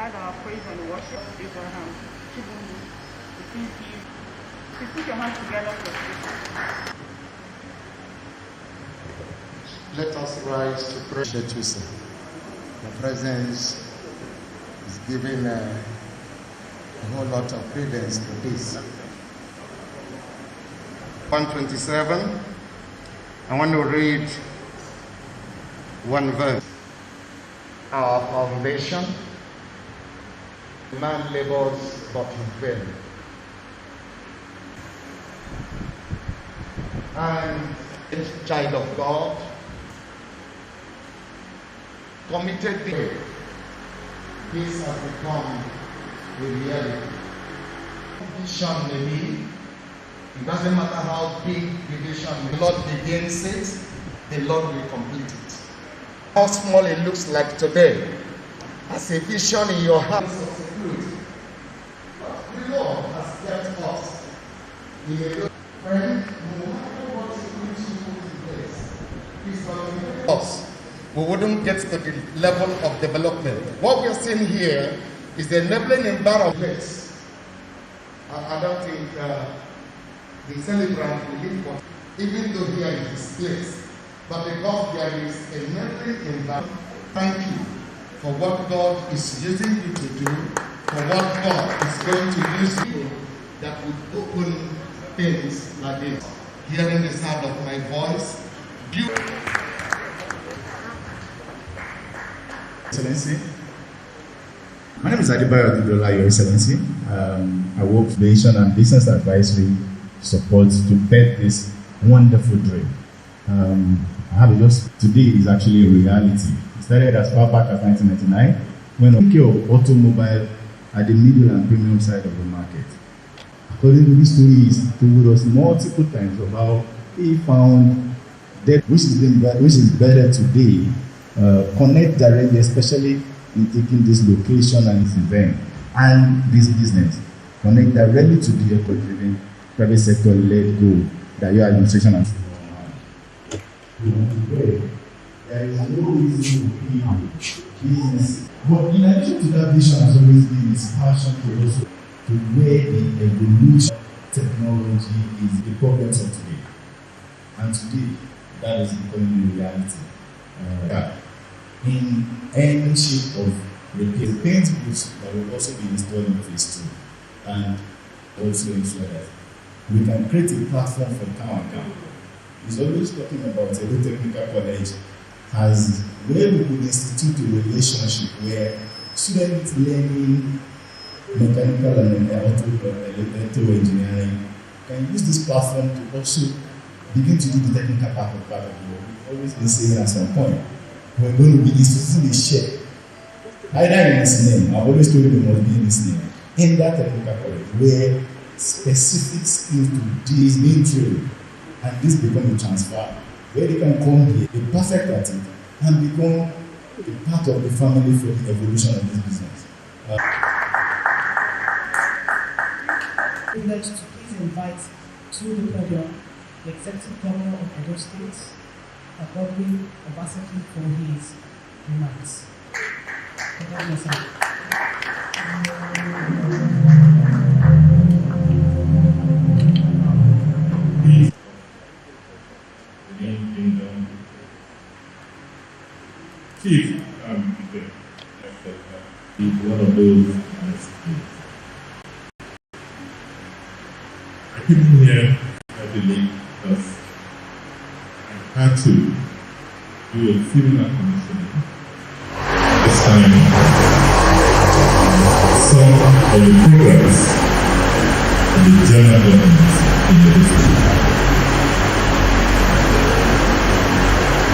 had our praise and worship. Abraham, please put your hands together for this. Let us rise to pray. Your presence is giving a whole lot of credence to this. 127. I want to read one verse. Our foundation, man labors but in vain. And this child of God committed the this has become a reality. Vision may be, it doesn't matter how big the vision, the Lord begins it, the Lord will complete it. How small it looks like today, as a vision in your heart of security. But the Lord has kept us in a good friend, no matter what security you put in place, He's going to us. We wouldn't get to the level of development. What we're seeing here is the enabling environment. I don't think the celebrant will live for, even though here is his place. But because there is a enabling environment, thank you for what God is using you to do, for what God is going to use you that would open things like this. Hearing the sound of my voice, Excellency. My name is Adebayo Adidola, Your Excellency. I work for Foundation and Business Advisory Support to pet this wonderful dream. I have just today is actually a reality. It started as far back as 1999 when of automobile at the middle and premium side of the market. According to this story, he told us multiple times of how he found that which is better today. Connect directly, especially in taking this location and this event and this business. Connect directly to the eco-driven private sector led goal that your administration has. There is no reason to be business. But in addition to that, vision has always been his passion to also to where the evolution of technology is the problems of today. And today, that is becoming a reality. In any shape of repair, the paint booths that will also be installed in phase 2 and also ensure that we can create a platform for town. He's always talking about a technical college as where we could institute a relationship where students learning mechanical and electrical engineering can use this platform to also begin to do the technical part of the work. We've always been saying at some point, we're going to be instituting a share, either in his name, I've always told you we must be in his name, in that technical college where specific skills to do is being trained, and this become a transfer, where they can come here, be perfect at it, and become a part of the family for the evolution of this business. Privileged to please invite to the podium the Executive Governor of Edo State, Godwin Obaseki, for his remarks. Chief, is one of those I came in here heavily because I had to do a similar commissioning. This time, some of the programs of the general government in the district.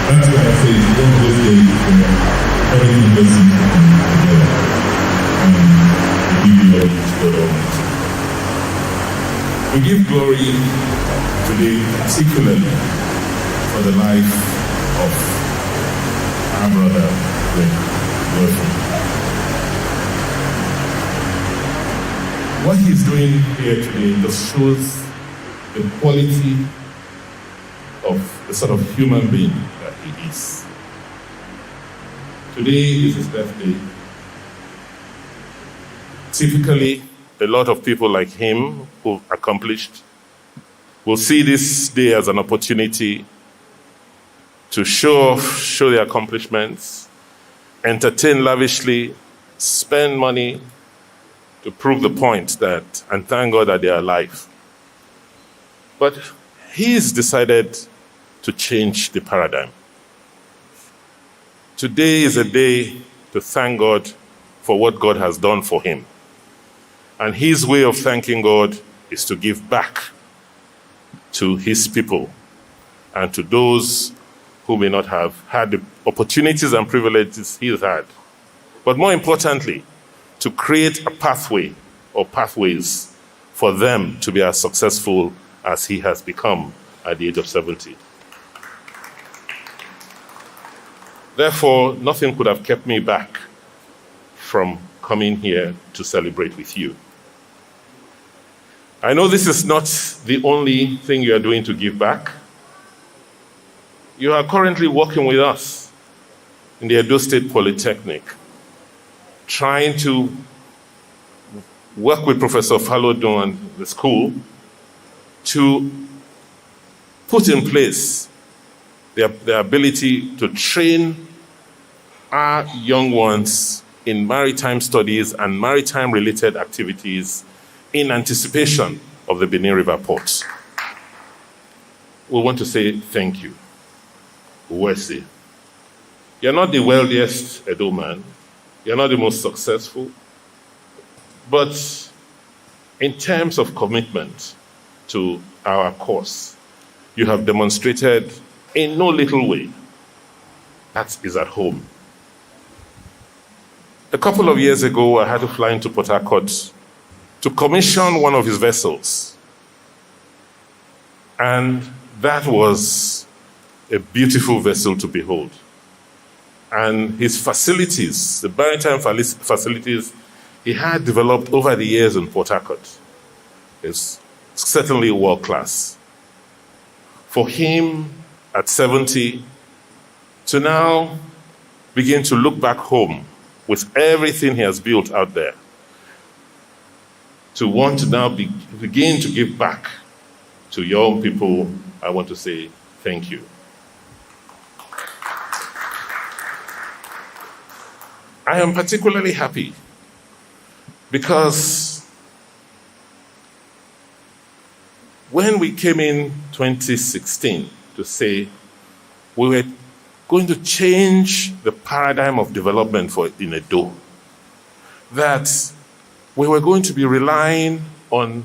That's why I say it's one of those days where all the universities come together and we give glory to God Almighty. We give glory today particularly for the life of our brother Wilfred. What he's doing here today just shows the quality of the sort of human being that he is. Today is his birthday, Typically, a lot of people like him who've accomplished will see this day as an opportunity to show their accomplishments, entertain lavishly, spend money to prove the point that, and thank God that they are alive. But he's decided to change the paradigm. Today is a day to thank God for what God has done for him. And his way of thanking God is to give back to his people and to those who may not have had the opportunities and privileges he's had. But more importantly, to create a pathway or pathways for them to be as successful as he has become at the age of 70. Therefore, nothing could have kept me back from coming here to celebrate with you. I know this is not the only thing you are doing to give back. You are currently working with us in the Edo State Polytechnic, trying to work with Professor Falodun and the school to put in place the ability to train our young ones in maritime studies and maritime-related activities in anticipation of the Benin River port. We want to say thank you. Uwesi. You're not the wealthiest Edo man. You're not the most successful. But in terms of commitment to our cause, you have demonstrated in no little way that is at home. A couple of years ago, I had to fly into Port Harcourt to commission one of his vessels. And that was a beautiful vessel to behold. And his facilities, the maritime facilities he had developed over the years in Port Harcourt, is certainly world class. For him at 70 to now begin to look back home with everything he has built out there, to want to now begin to give back to young people, I want to say thank you. I am particularly happy because when we came in 2016 to say we were going to change the paradigm of development in Edo, that we were going to be relying on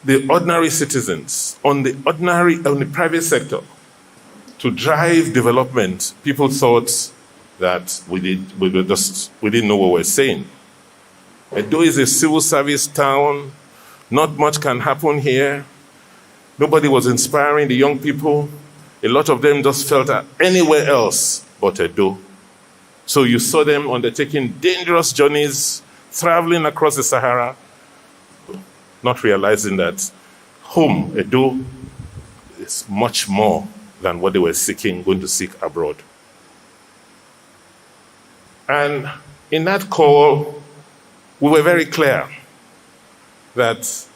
the ordinary citizens, on the private sector to drive development, people thought that we didn't know what we were saying. Edo is a civil service town. Not much can happen here. Nobody was inspiring the young people. A lot of them just felt that anywhere else but Edo. So you saw them undertaking dangerous journeys, traveling across the Sahara, not realizing that home, Edo, is much more than what they were going to seek abroad. And in that call, we were very clear that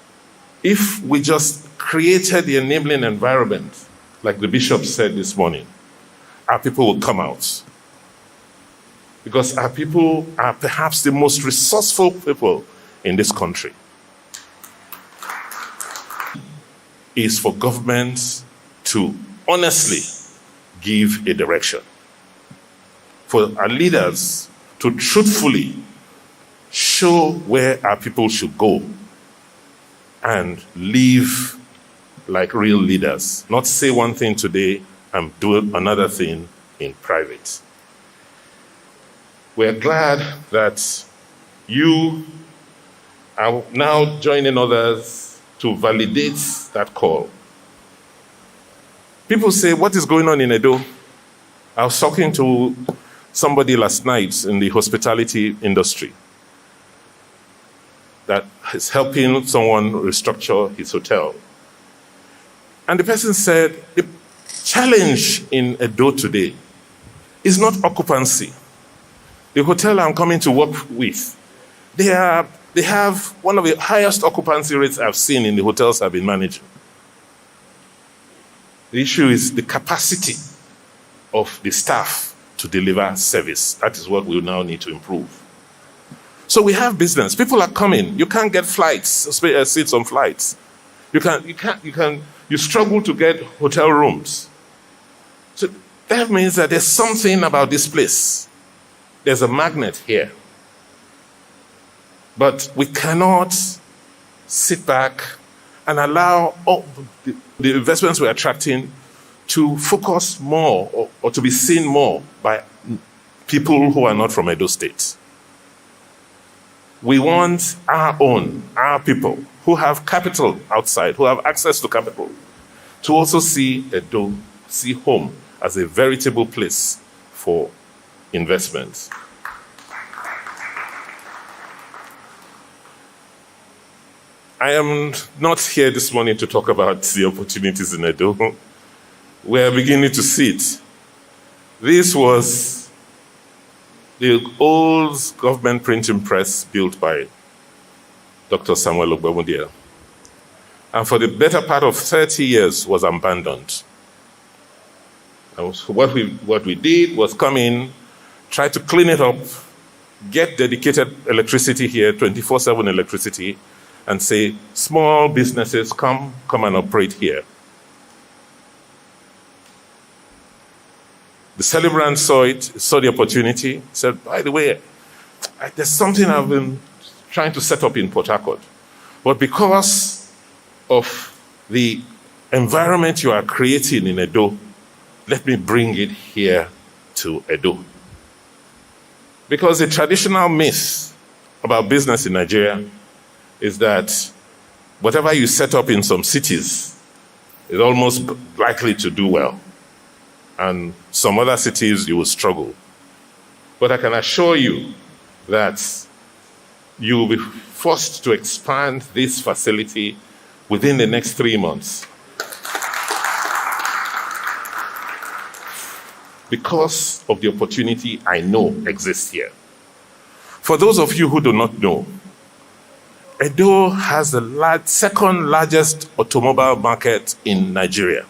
if we just created the enabling environment, like the bishop said this morning, our people will come out. Because our people are perhaps the most resourceful people in this country. Is for governments to honestly give a direction. For our leaders to truthfully show where our people should go and live like real leaders. Not say one thing today and do another thing in private. We're glad that you are now joining others to validate that call. People say, what is going on in Edo? I was talking to somebody last night in the hospitality industry that is helping someone restructure his hotel. And the person said, the challenge in Edo today is not occupancy. The hotel I'm coming to work with They have one of the highest occupancy rates I've seen in the hotels I've been managing. The issue is the capacity of the staff to deliver service. That is what we now need to improve. So we have business. People are coming. You can't get flights, seats on flights. You struggle to get hotel rooms. So that means that there's something about this place. There's a magnet here. But we cannot sit back and allow all the investments we're attracting to focus more or to be seen more by people who are not from Edo State. We want our people who have capital outside, who have access to capital, to also see Edo, see home as a veritable place for investments. I am not here this morning to talk about the opportunities in Edo. We are beginning to see it. This was the old government printing press built by Dr. Samuel Ogbamudia. And for the better part of 30 years was abandoned. And what we did was come in, try to clean it up, get dedicated electricity here, 24/7 electricity, and say, small businesses, come and operate here. The celebrant saw it, saw the opportunity, said, by the way, there's something I've been trying to set up in Port Harcourt. But because of the environment you are creating in Edo, let me bring it here to Edo. Because the traditional myth about business in Nigeria is that whatever you set up in some cities is almost likely to do well. And some other cities you will struggle. But I can assure you that you will be forced to expand this facility within the next 3 months. Because of the opportunity I know exists here. For those of you who do not know, Edo has the second largest automobile market in Nigeria.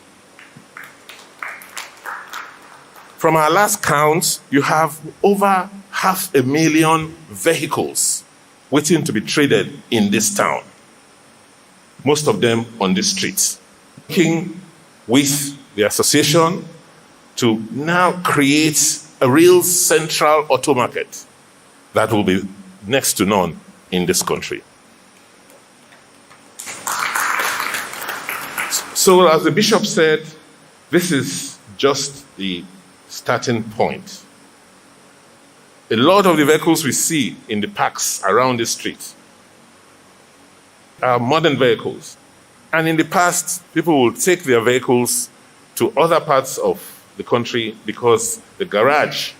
From our last count, you have over 500,000 vehicles waiting to be traded in this town. Most of them on the streets. Working with the association to now create a real central auto market that will be next to none in this country. So as the bishop said, this is just the starting point. A lot of the vehicles we see in the parks around the street are modern vehicles. And in the past, people will take their vehicles to other parts of the country because the garage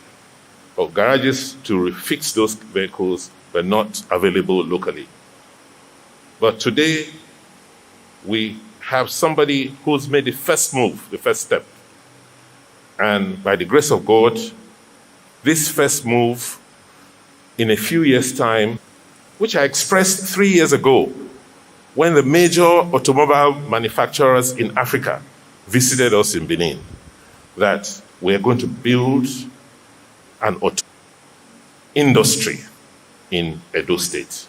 or garages to fix those vehicles were not available locally. But today, we have somebody who's made the first move, the first step. And by the grace of God, this first move, in a few years' time, which I expressed 3 years ago, when the major automobile manufacturers in Africa visited us in Benin, that we're going to build an auto industry in Edo State.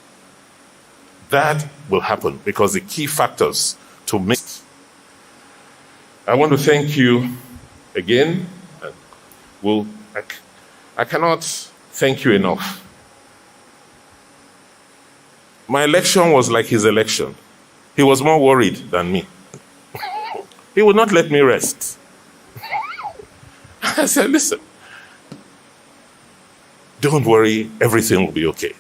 That will happen because the key factors to make. I want to thank you again. I cannot thank you enough. My election was like his election. He was more worried than me. He would not let me rest. I said, listen, don't worry, everything will be okay.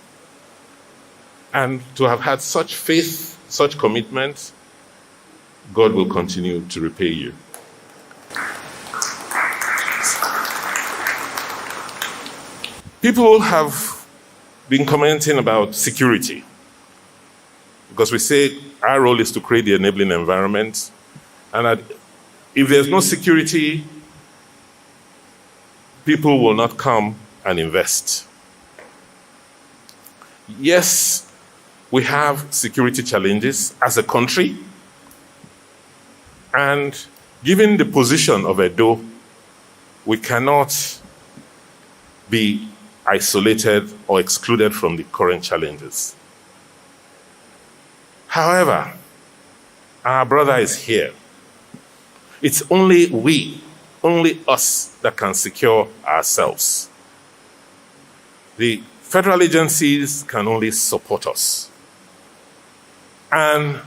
And to have had such faith, such commitment, God will continue to repay you. People have been commenting about security because we say our role is to create the enabling environment, and that if there's no security, people will not come and invest. Yes, we have security challenges as a country, and given the position of Edo, we cannot be isolated or excluded from the current challenges. However, our brother is here. It's only we, only us, that can secure ourselves. The federal agencies can only support us. And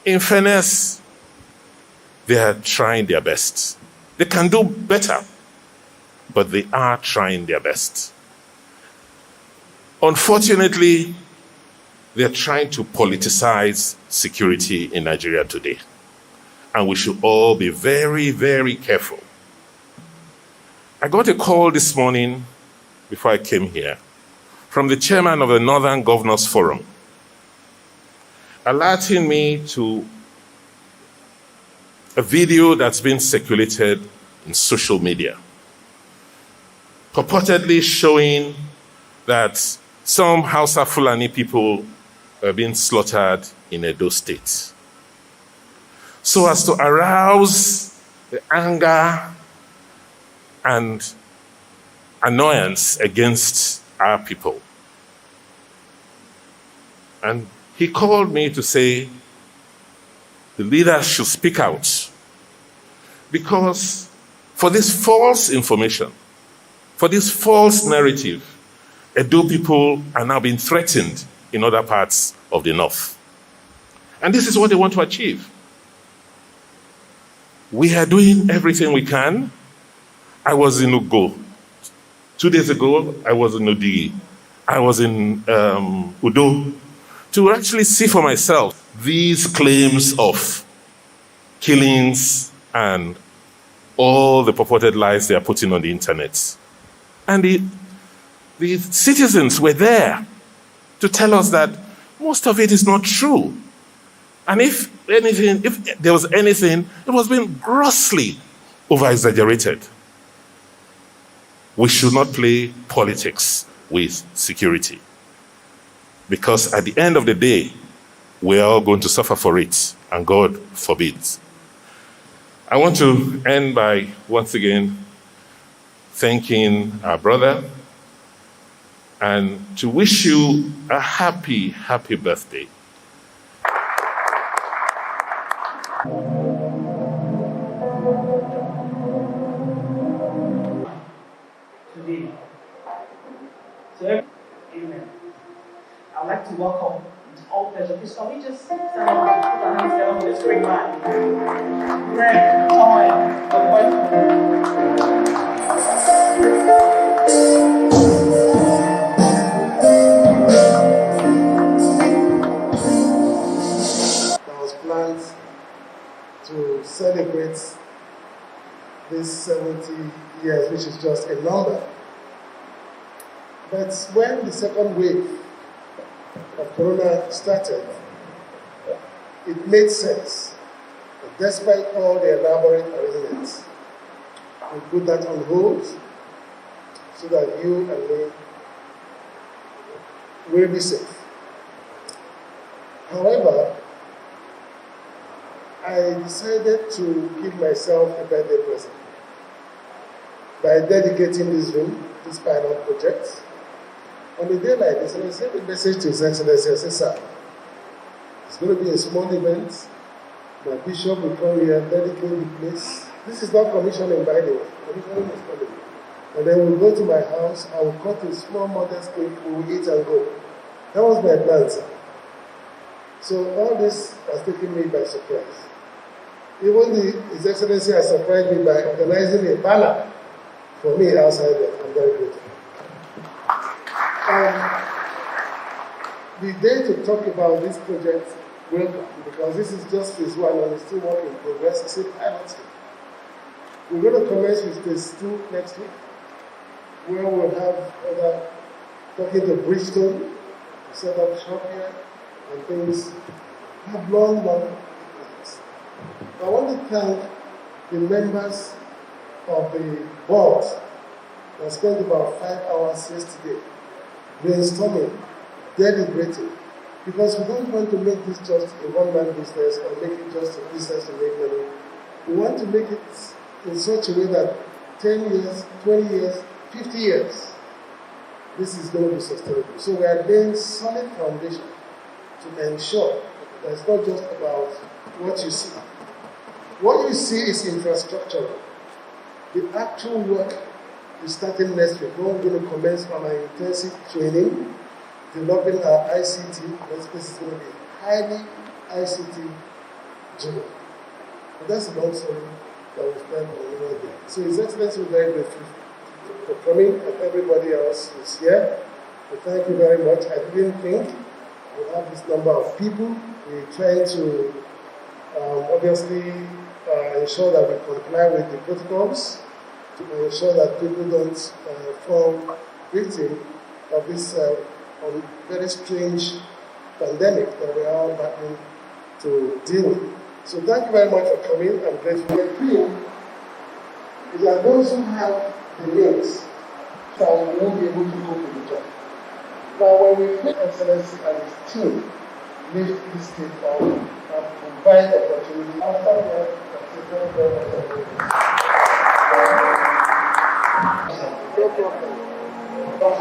in fairness, they are trying their best. They can do better, but they are trying their best. Unfortunately, they're trying to politicize security in Nigeria today. And we should all be very, very careful. I got a call this morning before I came here from the chairman of the Northern Governors Forum, alerting me to a video that's been circulated in social media, purportedly showing that some Hausa Fulani people are being slaughtered in Edo State, so as to arouse the anger and annoyance against our people. And he called me to say the leaders should speak out, because for this false information, for this false narrative, Edo people are now being threatened in other parts of the north. And this is what they want to achieve. We are doing everything we can. I was in Ugo. 2 days ago, I was in Odigi. I was in Udo to actually see for myself these claims of killings and all the purported lies they are putting on the internet. And the citizens were there to tell us that most of it is not true. And if there was anything, it was being grossly over-exaggerated. We should not play politics with security, because at the end of the day, we are all going to suffer for it, and God forbids. I want to end by once again thanking our brother and to wish you a happy, happy birthday. Today. So, amen. I'd like to welcome with all pleasure. Please, can we just stand up and put our hands together for this great man? Greg, Toy, welcome. That was planned to celebrate this 70 years, which is just a number. But when the second wave of Corona started, it made sense that despite all the elaborate arrangements, we put that on hold so that you and me will be safe. However, I decided to give myself a birthday present by dedicating this room, this pilot project, on a day like this. And I sent a message to His Excellency. I said, sir, it's going to be a small event. My bishop will come here, dedicate the place. This is not commissioning, by the way. Commissioning is coming. And then we'll go to my house. I will cut a small modest cake. We will eat and go. That was my plan, sir. So all this has taken me by surprise. Even His Excellency has surprised me by organizing a banner for me outside there. I'm very grateful. The day to talk about this project will come, because this is just phase 1 and it's still work in progress. It's a pilot scheme. We're going to commence with phase 2 next week, where we'll have other talking to Bridgestone, set up shop here, and things. Have long plans. I want to thank the members of the board that spent about 5 hours yesterday brainstorming deliberating, because we don't want to make this just a one-man business or make it just a business to make money. We want to make it in such a way that 10 years, 20 years, 50 years, this is going to be sustainable. So we are laying solid foundation to ensure that it's not just about what you see. What you see is infrastructure. The actual work is starting next week. We're going to commence on our intensive training, developing our ICT. This is going to be highly ICT driven. But that's a long story that we've done on the day. So His Excellency is very grateful for coming, and everybody else who's here. So thank you very much. I didn't think we'd have this number of people. We're trying to obviously ensure that we comply with the protocols, to ensure that people don't fall victim of this very strange pandemic that we are all battling to deal with. So thank you very much for coming. I'm grateful. The dream is that those who have the means will be able to cope with the job. Now, when we His Excellency and his team lift this state up and provide opportunity after that,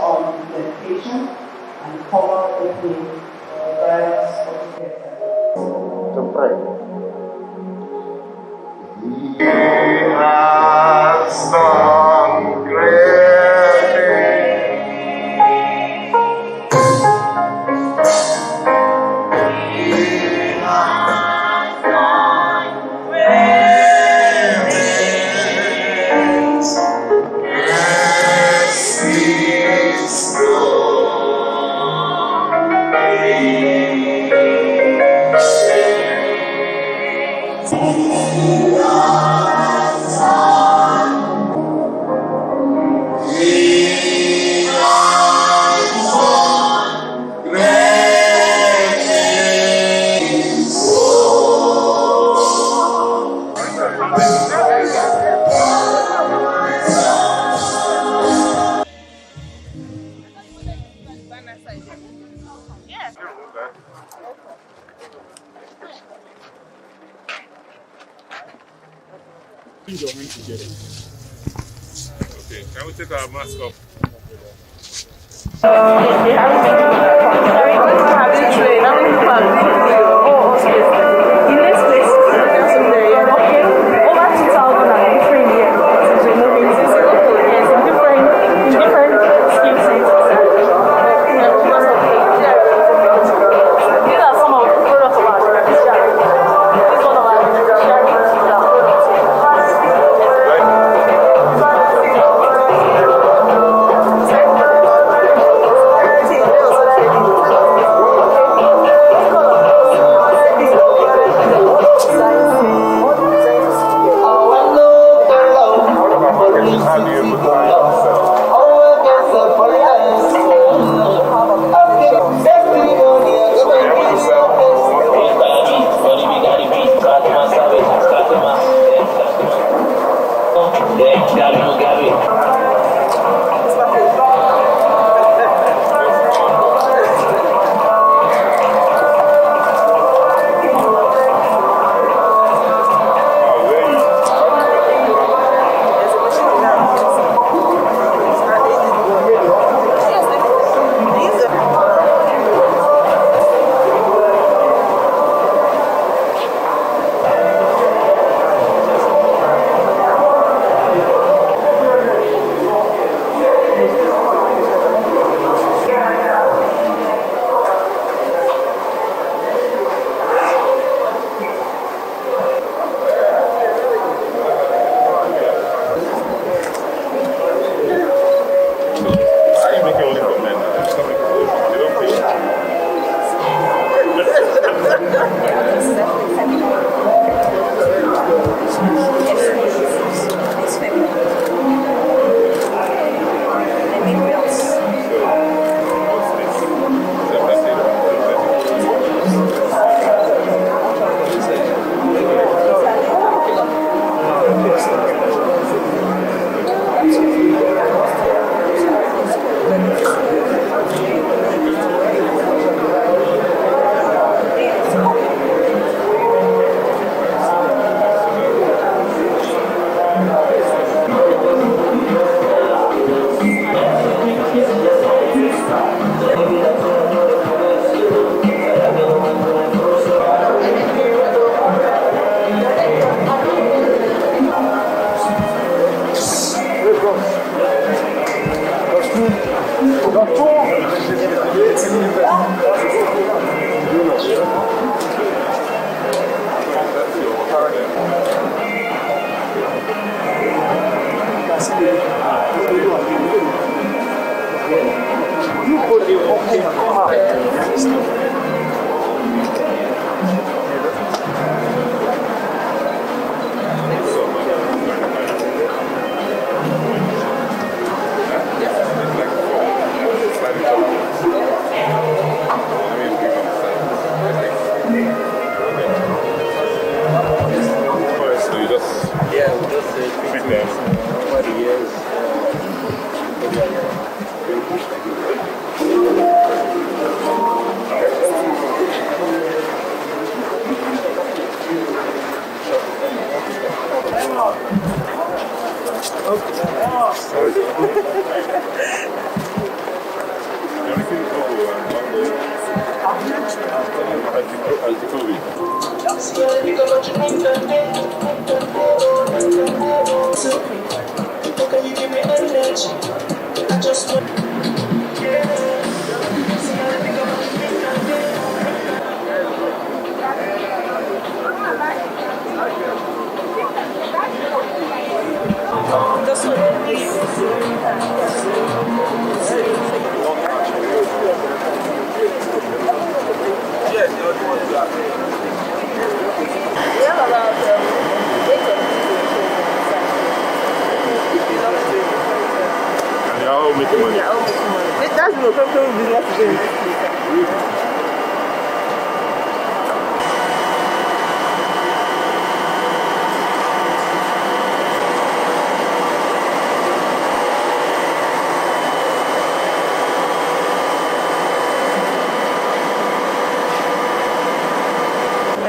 on dedication and cover opening various to pray. He has done great things. He has done great things. Yes, He is Okay, can we take our mask off?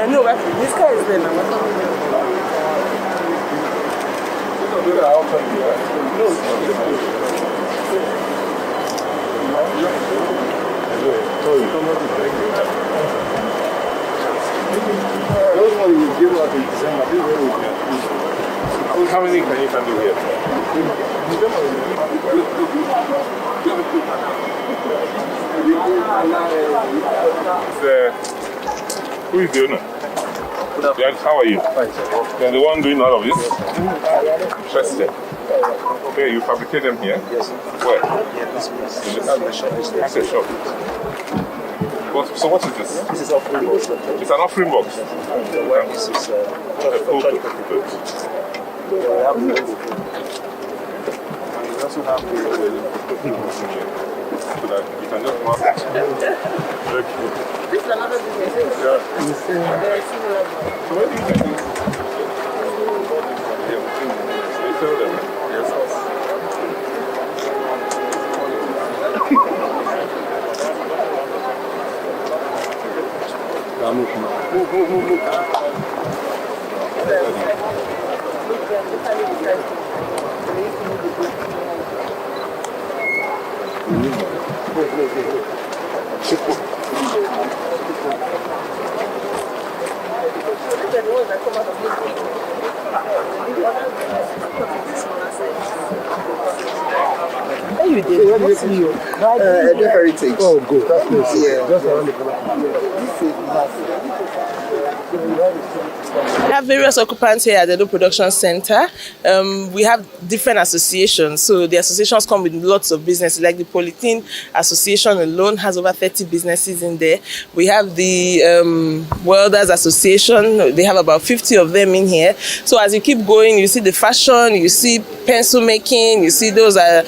No, this car is there now. How many can you handle here? Who is the owner? Yes, how are you? You're the one doing all of this? Interesting. Okay, you fabricate them here? Yes. Where? Yeah, this place. That's a shop. So what is this? This is offering box. It's an offering box. The one is chocolate. Good. We have the we also have the So that you can just mark it. This is another business. Yeah. Very similar. So where do you get this? Yeah, they sell them. Yes. Move. Hey, you did. What's new? the heritage. Oh, good. That's nice. Yeah. Just around the corner. We have various occupants here at the Edo Production Center. We have different associations. So the associations come with lots of businesses. Like the Polythene Association alone has over 30 businesses in there. We have the Welders Association. They have about 50 of them in here. So as you keep going, you see the fashion, you see pencil making, you see those are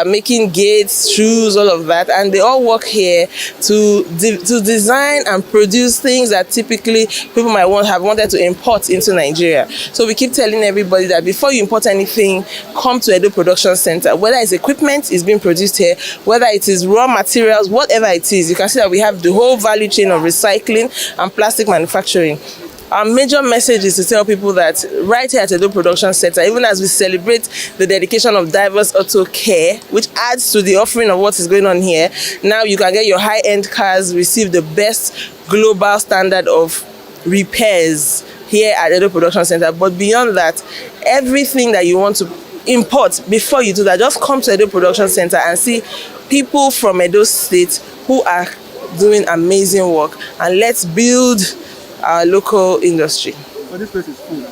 making gates, shoes, all of that. And they all work here to design and produce things that typically people might have wanted to import into Nigeria. So we keep telling everybody that before you import anything, come to Edo Production Center. Whether it's equipment is being produced here, whether it is raw materials, whatever it is, you can see that we have the whole value chain of recycling and plastic manufacturing. Our major message is to tell people that right here at Edo Production Center, even as we celebrate the dedication of diverse auto care, which adds to the offering of what is going on here, now you can get your high-end cars, receive the best global standard of repairs here at Edo Production Center. But beyond that, everything that you want to import, before you do that, just come to Edo Production Center and see people from Edo State who are doing amazing work, and let's build our local industry. So this place is full.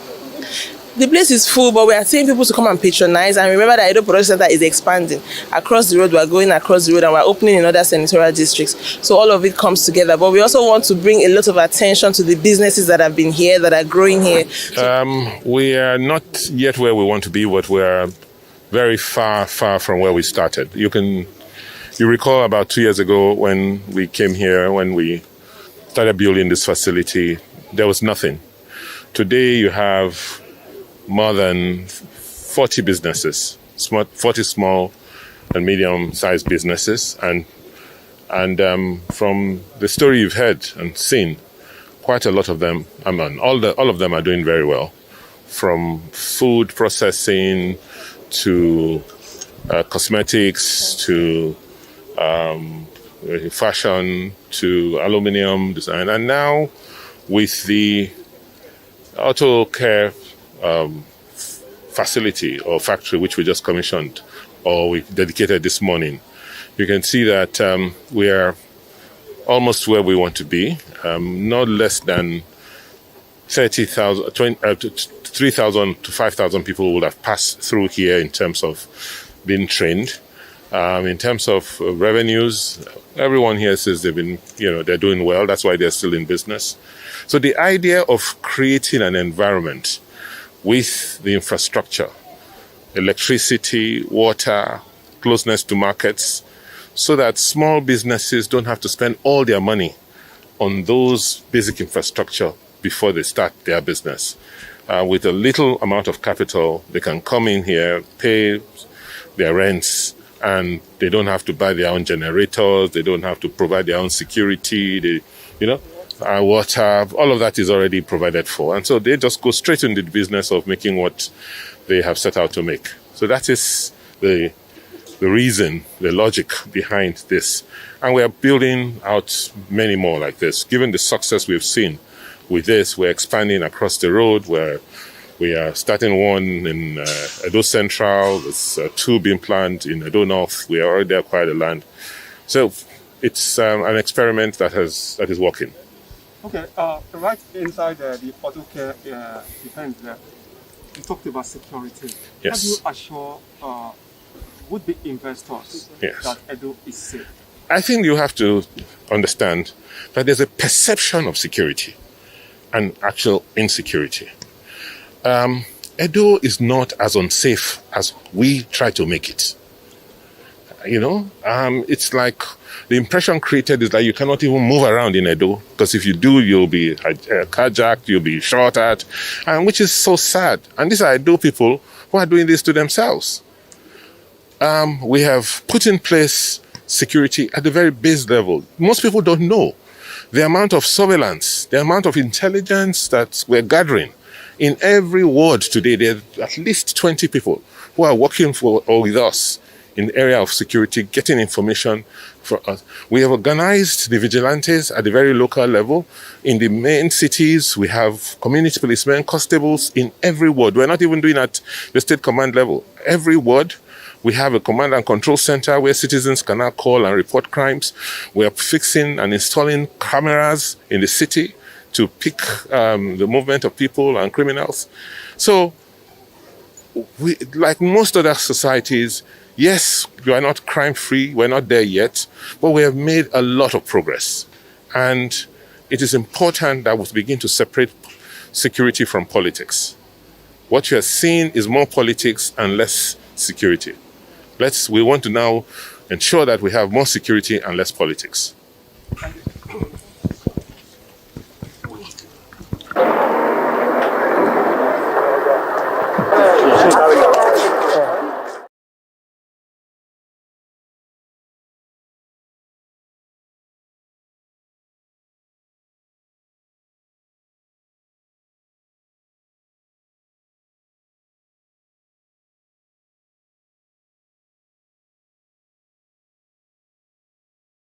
The place is full, but we are seeing people to come and patronize. And remember that Edo Production Center is expanding. Across the road, we are going across the road, and we're opening in other senatorial districts. So all of it comes together. But we also want to bring a lot of attention to the businesses that have been here, that are growing here. We are not yet where we want to be, but we are very far from where we started. You recall about 2 years ago when we came here, when we started building this facility, there was nothing. Today you have more than 40 businesses, 40 small and medium-sized businesses, and from the story you've heard and seen, quite a lot of them, all of them are doing very well, from food processing to cosmetics to fashion to aluminium design, and now with the auto care facility or factory which we just commissioned or we dedicated this morning, you can see that we are almost where we want to be. Not less than 3,000 to 5,000 people would have passed through here in terms of being trained. In terms of revenues, everyone here says they're doing well. That's why they're still in business. So the idea of creating an environment with the infrastructure, electricity, water, closeness to markets, so that small businesses don't have to spend all their money on those basic infrastructure before they start their business. With a little amount of capital, they can come in here, pay their rents, and they don't have to buy their own generators, they don't have to provide their own security, water, all of that is already provided for. And so they just go straight into the business of making what they have set out to make. So that is the reason, the logic behind this. And we are building out many more like this. Given the success we've seen with this, we're expanding across the road, where we are starting one in Edo Central, there's two being planned in Edo North. We already acquired the land. So it's an experiment that is working. Okay, right inside the auto care event there, you talked about security. Yes. How do you assure would-be investors that Edo is safe? I think you have to understand that there's a perception of security and actual insecurity. Edo is not as unsafe as we try to make it. It's like the impression created is that you cannot even move around in Edo, because if you do, you'll be carjacked, you'll be shot at, and which is so sad. And these are Edo people who are doing this to themselves. We have put in place security at the very base level. Most people don't know the amount of surveillance, the amount of intelligence that we're gathering. In every ward today, there are at least 20 people who are working for or with us in the area of security, getting information for us. We have organized the vigilantes at the very local level. In the main cities, we have community policemen, constables in every ward. We're not even doing at the state command level. Every ward, we have a command and control center where citizens can now call and report crimes. We are fixing and installing cameras in the city to pick the movement of people and criminals. So, we, like most other societies, yes, we are not crime-free, we're not there yet, but we have made a lot of progress. And it is important that we begin to separate security from politics. What you are seeing is more politics and less security. We want to now ensure that we have more security and less politics. Thank you.